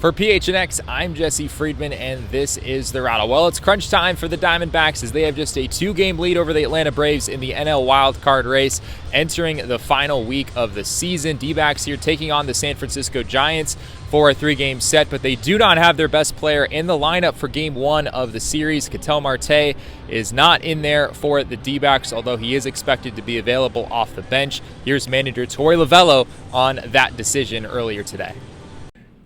For PHNX, I'm Jesse Friedman, and this is The Rattle. Well, it's crunch time for the Diamondbacks as they have just a 2-game lead over the Atlanta Braves in the NL wildcard race, entering the final week of the season. D-backs here taking on the San Francisco Giants for a 3-game set, but they do not have their best player in the lineup for Game 1 of the series. Ketel Marte is not in there for the D-backs, although he is expected to be available off the bench. Here's manager Torey Lovullo on that decision earlier today.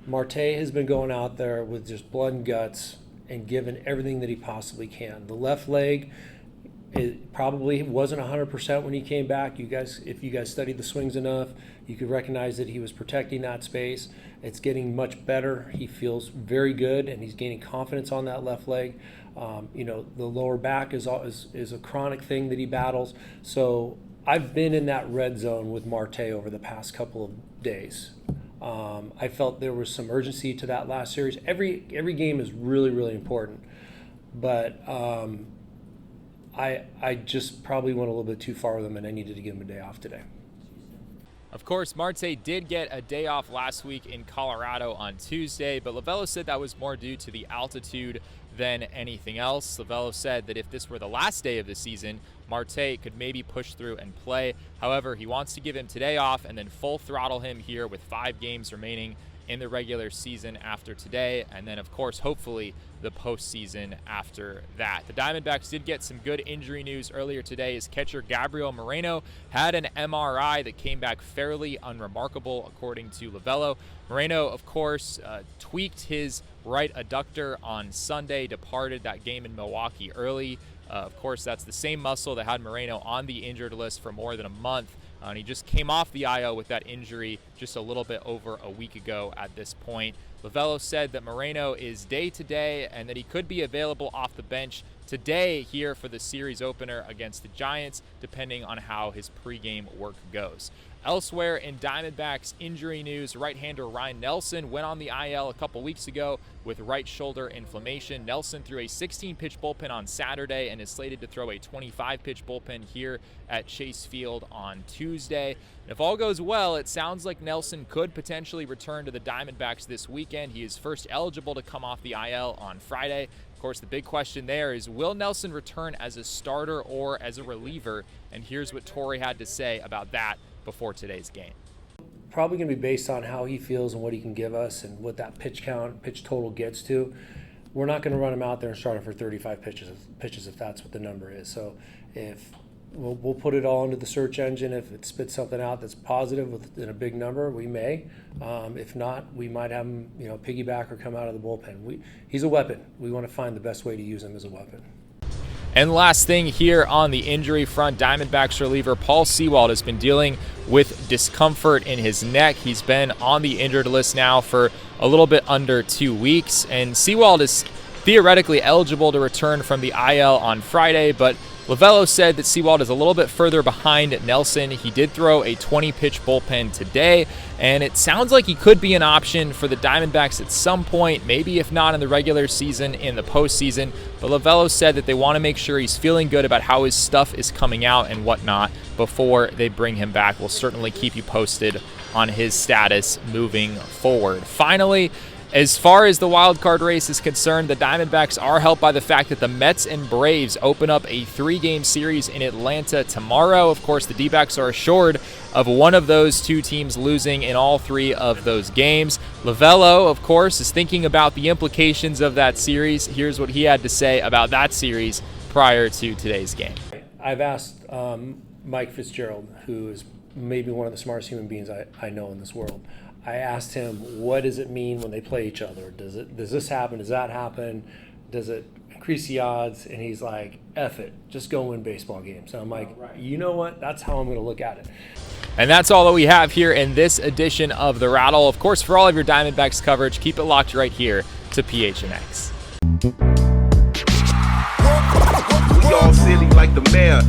Marte has been going out there with just blood and guts and giving everything that he possibly can. The left leg, it probably wasn't 100% when he came back. If you guys studied the swings enough, you could recognize that he was protecting that space. It's getting much better. He feels very good, and he's gaining confidence on that left leg. The lower back is a chronic thing that he battles. So I've been in that red zone with Marte over the past couple of days. I felt there was some urgency to that last series. Every game is really, really important, but I just probably went a little bit too far with him, and I needed to give him a day off today. Of course, Marte did get a day off last week in Colorado on Tuesday, but Lovullo said that was more due to the altitude than anything else. Lovullo said that if this were the last day of the season, Marte could maybe push through and play. However, he wants to give him today off and then full throttle him here with 5 games remaining in the regular season after today, and then of course hopefully the postseason after that. The Diamondbacks did get some good injury news earlier today as catcher Gabriel Moreno had an MRI that came back fairly unremarkable according to Lovullo. Moreno of course tweaked his right adductor on Sunday, departed that game in Milwaukee early. Of course, that's the same muscle that had Moreno on the injured list for more than a month. And he just came off the IL with that injury just a little bit over a week ago at this point. Lovullo said that Moreno is day-to-day and that he could be available off the bench today here for the series opener against the Giants, depending on how his pregame work goes. Elsewhere in Diamondbacks injury news, right-hander Ryne went on the IL a couple weeks ago with right shoulder inflammation. Nelson threw a 16-pitch bullpen on Saturday and is slated to throw a 25-pitch bullpen here at Chase Field on Tuesday. If all goes well, it sounds like Nelson could potentially return to the Diamondbacks this weekend. He is first eligible to come off the IL on Friday. Of course, the big question there is, will Nelson return as a starter or as a reliever? And here's what Torey had to say about that before today's game. Probably going to be based on how he feels and what he can give us and what that pitch total gets to. We're not going to run him out there and start him for 35 pitches if that's what the number is. So if we'll put it all into the search engine. If it spits something out that's positive within a big number, we may. If not, we might have him, piggyback or come out of the bullpen. He's a weapon. We want to find the best way to use him as a weapon. And last thing here on the injury front, Diamondbacks reliever Paul Sewald has been dealing with discomfort in his neck. He's been on the injured list now for a little bit under 2 weeks, and Sewald is theoretically eligible to return from the IL on Friday, but Lovullo said that Sewald is a little bit further behind Nelson. He did throw a 20-pitch bullpen today, and it sounds like he could be an option for the Diamondbacks at some point, maybe if not in the regular season, in the postseason. But Lovullo said that they want to make sure he's feeling good about how his stuff is coming out and whatnot before they bring him back. We'll certainly keep you posted on his status moving forward. Finally, as far as the wild card race is concerned, the Diamondbacks are helped by the fact that the Mets and Braves open up a 3-game series in Atlanta tomorrow. Of course, the D-backs are assured of one of those 2 teams losing in all 3 of those games. Lovullo, of course, is thinking about the implications of that series. Here's what he had to say about that series prior to today's game. I've asked Mike Fitzgerald, who is maybe one of the smartest human beings I know in this world. I asked him, what does it mean when they play each other? Does this happen? Does that happen? Does it increase the odds? And he's like, F it, just go win baseball games. So I'm like, You know what? That's how I'm going to look at it. And that's all that we have here in this edition of The Rattle. Of course, for all of your Diamondbacks coverage, keep it locked right here to PHNX. We all silly like the mayor.